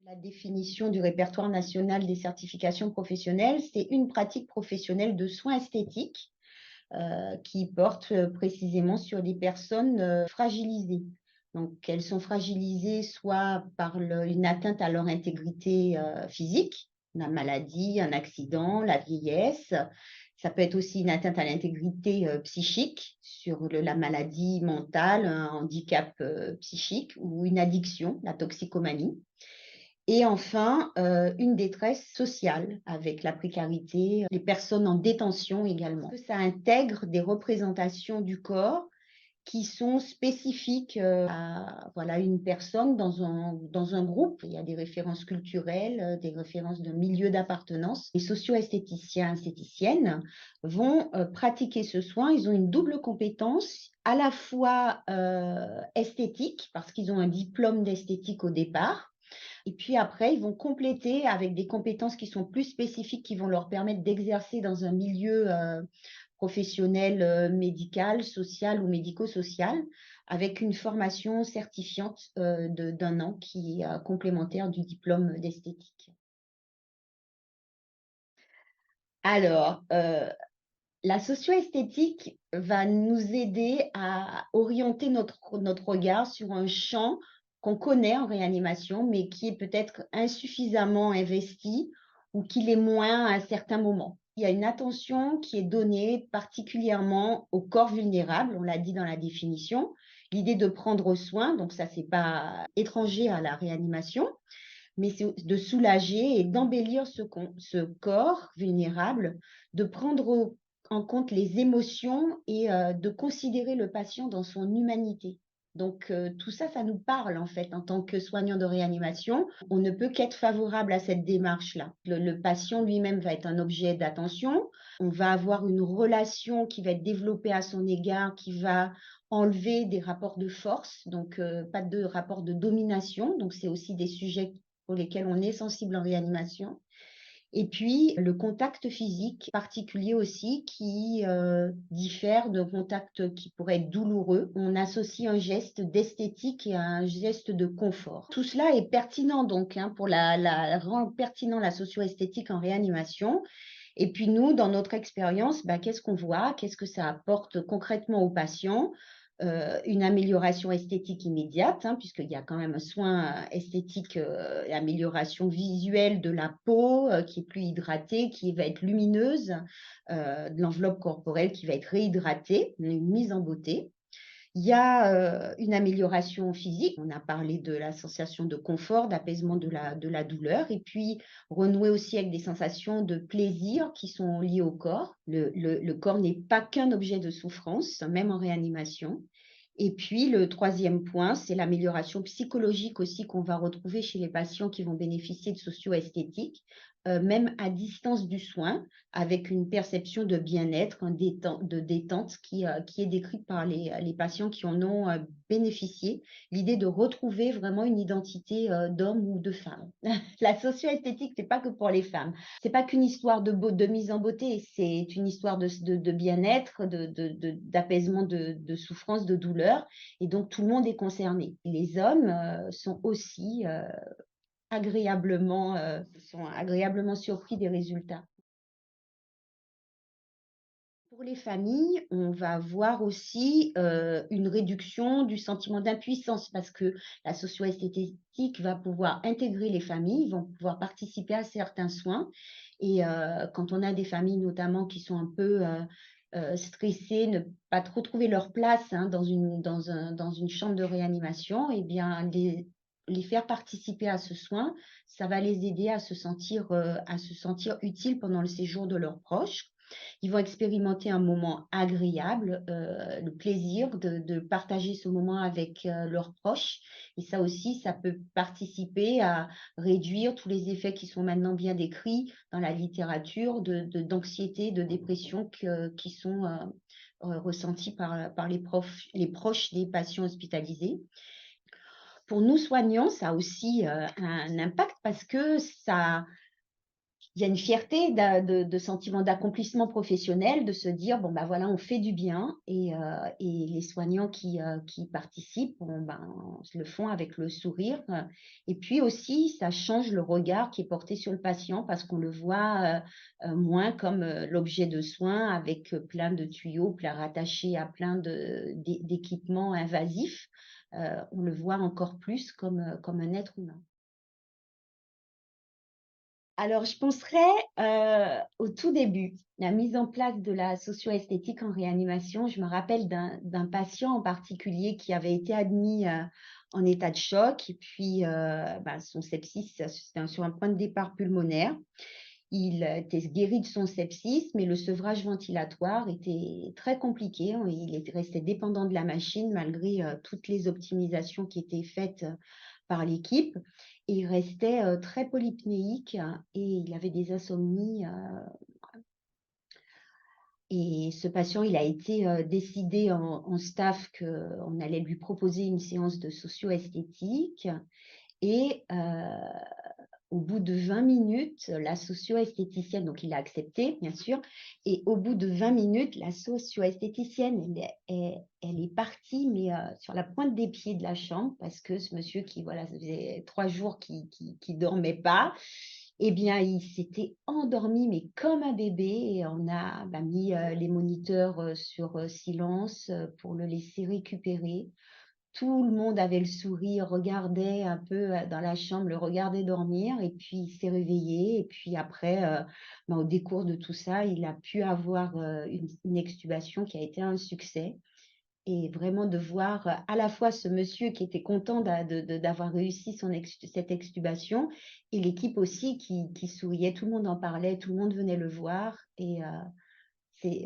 La définition du répertoire national des certifications professionnelles, c'est une pratique professionnelle de soins esthétiques qui porte précisément sur des personnes fragilisées. Donc, elles sont fragilisées soit par une atteinte à leur intégrité physique, la maladie, un accident, la vieillesse. Ça peut être aussi une atteinte à l'intégrité psychique sur la maladie mentale, un handicap psychique ou une addiction, la toxicomanie. Et enfin, une détresse sociale avec la précarité, les personnes en détention également. Ça intègre des représentations du corps qui sont spécifiques à voilà, une personne dans un groupe. Il y a des références culturelles, des références de milieu d'appartenance. Les socio-esthéticiens, esthéticiennes vont pratiquer ce soin. Ils ont une double compétence, à la fois esthétique, parce qu'ils ont un diplôme d'esthétique au départ, et puis après, ils vont compléter avec des compétences qui sont plus spécifiques, qui vont leur permettre d'exercer dans un milieu professionnel, médical, social ou médico-social, avec une formation certifiante d'un an qui est complémentaire du diplôme d'esthétique. Alors, la socio-esthétique va nous aider à orienter notre regard sur un champ qu'on connaît en réanimation, mais qui est peut-être insuffisamment investi ou qui l'est moins à un certain moment. Il y a une attention qui est donnée particulièrement au corps vulnérable, on l'a dit dans la définition. L'idée de prendre soin, donc ça, c'est pas étranger à la réanimation, mais c'est de soulager et d'embellir ce corps vulnérable, de prendre en compte les émotions et de considérer le patient dans son humanité. Donc, tout ça, ça nous parle en fait en tant que soignant de réanimation. On ne peut qu'être favorable à cette démarche-là. Le patient lui-même va être un objet d'attention. On va avoir une relation qui va être développée à son égard, qui va enlever des rapports de force, donc pas de rapport de domination. Donc, c'est aussi des sujets pour lesquels on est sensible en réanimation. Et puis, le contact physique particulier aussi qui diffère de contact qui pourrait être douloureux. On associe un geste d'esthétique et un geste de confort. Tout cela est pertinent donc pour rendre pertinent la socio-esthétique en réanimation. Et puis nous, dans notre expérience, qu'est-ce qu'on voit? Qu'est-ce que ça apporte concrètement aux patients? Une amélioration esthétique immédiate, puisqu'il y a quand même un soin esthétique et amélioration visuelle de la peau qui est plus hydratée, qui va être lumineuse, de l'enveloppe corporelle qui va être réhydratée, une mise en beauté. Il y a une amélioration physique. On a parlé de la sensation de confort, d'apaisement de la douleur, et puis renouer aussi avec des sensations de plaisir qui sont liées au corps. Le corps n'est pas qu'un objet de souffrance, même en réanimation. Et puis, le troisième point, c'est l'amélioration psychologique aussi qu'on va retrouver chez les patients qui vont bénéficier de socio-esthétique, même à distance du soin, avec une perception de bien-être, de détente qui est décrite par les patients qui en ont bénéficié. L'idée de retrouver vraiment une identité d'homme ou de femme. La socio-esthétique, c'est pas que pour les femmes. C'est pas qu'une histoire de mise en beauté, c'est une histoire de bien-être, d'apaisement de souffrance, de douleur. Et donc, tout le monde est concerné. Les hommes sont aussi agréablement surpris des résultats. Pour les familles, on va voir aussi une réduction du sentiment d'impuissance parce que la socio-esthétique va pouvoir intégrer les familles, ils vont pouvoir participer à certains soins. Et quand on a des familles notamment qui sont un peu stressées, ne pas trop trouver leur place dans une chambre de réanimation, eh bien, les faire participer à ce soin, ça va les aider à se sentir utiles pendant le séjour de leurs proches. Ils vont expérimenter un moment agréable, le plaisir de partager ce moment avec leurs proches. Et ça aussi, ça peut participer à réduire tous les effets qui sont maintenant bien décrits dans la littérature d'anxiété, de dépression qui sont ressentis par les proches des patients hospitalisés. Pour nous soignants, ça a aussi un impact parce que ça il y a une fierté de sentiment d'accomplissement professionnel, de se dire, bon, ben voilà, on fait du bien et les soignants qui participent, bon, ben, le font avec le sourire. Et puis aussi, ça change le regard qui est porté sur le patient parce qu'on le voit moins comme l'objet de soins avec plein de tuyaux, plein rattachés à plein d'équipements invasifs. On le voit encore plus comme un être humain. Alors, je penserais au tout début, la mise en place de la socio-esthétique en réanimation. Je me rappelle d'un patient en particulier qui avait été admis en état de choc et puis son sepsis, c'était sur un point de départ pulmonaire. Il était guéri de son sepsis, mais le sevrage ventilatoire était très compliqué. Il restait dépendant de la machine malgré toutes les optimisations qui étaient faites par l'équipe. Et il restait très polypnéique et il avait des insomnies. Et ce patient, il a été décidé en staff qu'on allait lui proposer une séance de socio-esthétique. Et au bout de 20 minutes, la socio-esthéticienne, donc il a accepté, bien sûr, et au bout de 20 minutes, la socio-esthéticienne, elle est partie, mais sur la pointe des pieds de la chambre, parce que ce monsieur qui, voilà, ça faisait 3 jours qu'il dormait pas, eh bien, il s'était endormi, mais comme un bébé, et on a mis les moniteurs sur silence pour le laisser récupérer. Tout le monde avait le sourire, regardait un peu dans la chambre, le regardait dormir, et puis il s'est réveillé. Et puis après, au décours de tout ça, il a pu avoir une extubation qui a été un succès. Et vraiment de voir à la fois ce monsieur qui était content d'avoir réussi cette extubation et l'équipe aussi qui souriait, tout le monde en parlait, tout le monde venait le voir. Et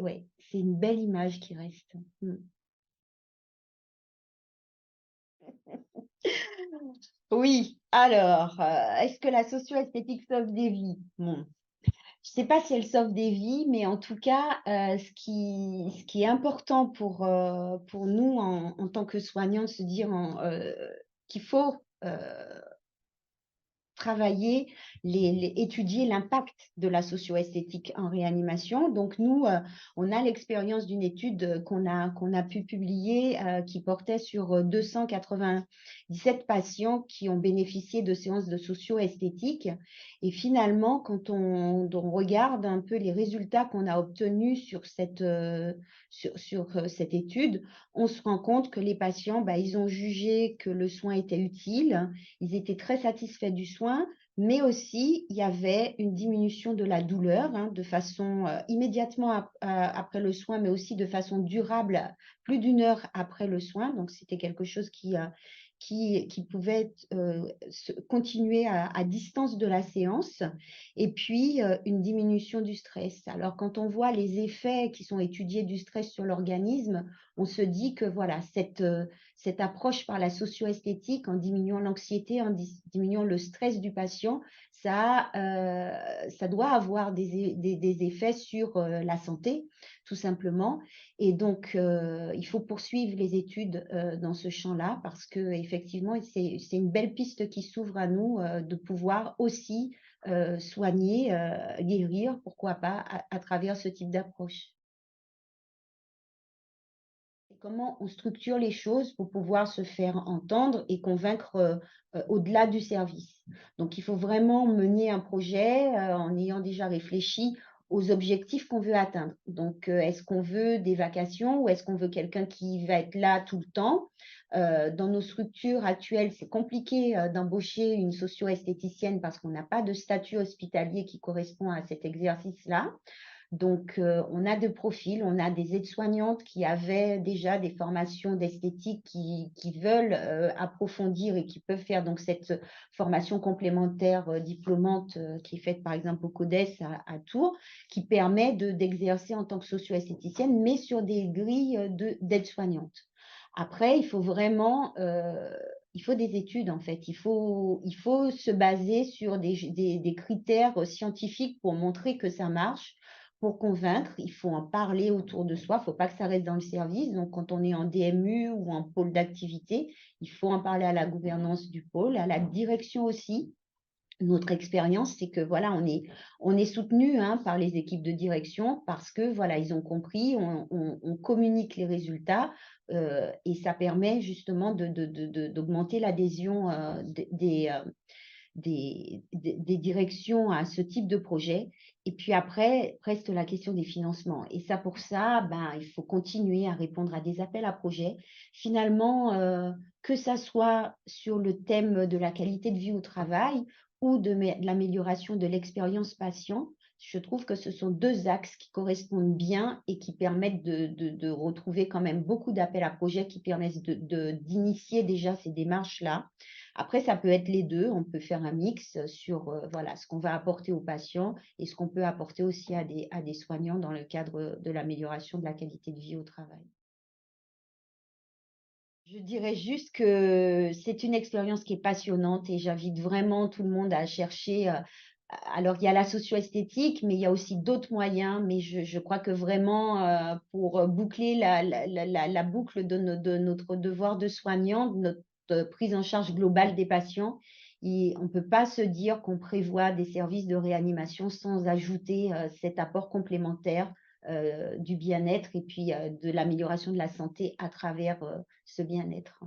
ouais, c'est une belle image qui reste. Mm. Oui, alors, est-ce que la socio-esthétique sauve des vies? Bon, je ne sais pas si elle sauve des vies, mais en tout cas, ce qui est important pour nous en tant que soignants, de se dire qu'il faut travailler, étudier l'impact de la socio-esthétique en réanimation. Donc, nous, on a l'expérience d'une étude qu'on a pu publier qui portait sur 297 patients qui ont bénéficié de séances de socio-esthétique. Et finalement, quand on regarde un peu les résultats qu'on a obtenus sur cette étude, on se rend compte que les patients, ils ont jugé que le soin était utile, ils étaient très satisfaits du soin, mais aussi il y avait une diminution de la douleur de façon immédiatement après le soin, mais aussi de façon durable, plus d'une heure après le soin. Donc, c'était quelque chose qui pouvait continuer à distance de la séance. Et puis, une diminution du stress. Alors, quand on voit les effets qui sont étudiés du stress sur l'organisme, on se dit que voilà, cette approche par la socio-esthétique, en diminuant l'anxiété, en diminuant le stress du patient, ça doit avoir des effets sur la santé, tout simplement. Et donc, il faut poursuivre les études dans ce champ-là parce que effectivement, c'est une belle piste qui s'ouvre à nous de pouvoir aussi soigner, guérir, pourquoi pas, à travers ce type d'approche. Comment on structure les choses pour pouvoir se faire entendre et convaincre au-delà du service. Donc, il faut vraiment mener un projet en ayant déjà réfléchi aux objectifs qu'on veut atteindre. Donc, est-ce qu'on veut des vacations ou est-ce qu'on veut quelqu'un qui va être là tout le temps? Dans nos structures actuelles, c'est compliqué d'embaucher une socio-esthéticienne parce qu'on n'a pas de statut hospitalier qui correspond à cet exercice-là. Donc, on a deux profils. On a des aides-soignantes qui avaient déjà des formations d'esthétique qui veulent approfondir et qui peuvent faire donc cette formation complémentaire diplômante qui est faite par exemple au CODES à Tours, qui permet d'exercer en tant que socio-esthéticienne, mais sur des grilles d'aides-soignantes. Après, il faut vraiment il faut des études en fait. Il faut se baser sur des critères scientifiques pour montrer que ça marche. Pour convaincre, il faut en parler autour de soi. Il ne faut pas que ça reste dans le service. Donc, quand on est en DMU ou en pôle d'activité, il faut en parler à la gouvernance du pôle, à la direction aussi, notre expérience, c'est que voilà, on est soutenu hein, par les équipes de direction parce que voilà, ils ont compris, on communique les résultats et ça permet justement d'augmenter l'adhésion des directions à ce type de projet. Et puis après, reste la question des financements. Et ça, pour ça, ben, il faut continuer à répondre à des appels à projets. Finalement, que ça soit sur le thème de la qualité de vie au travail ou de l'amélioration de l'expérience patient, je trouve que ce sont deux axes qui correspondent bien et qui permettent de retrouver quand même beaucoup d'appels à projets qui permettent d'initier déjà ces démarches-là. Après, ça peut être les deux. On peut faire un mix sur voilà, ce qu'on va apporter aux patients et ce qu'on peut apporter aussi à des soignants dans le cadre de l'amélioration de la qualité de vie au travail. Je dirais juste que c'est une expérience qui est passionnante et j'invite vraiment tout le monde à chercher. Alors, il y a la socio-esthétique, mais il y a aussi d'autres moyens. Mais je crois que vraiment, pour boucler la boucle de notre devoir de soignant, de notre prise en charge globale des patients, on ne peut pas se dire qu'on prévoit des services de réanimation sans ajouter cet apport complémentaire du bien-être et puis de l'amélioration de la santé à travers ce bien-être.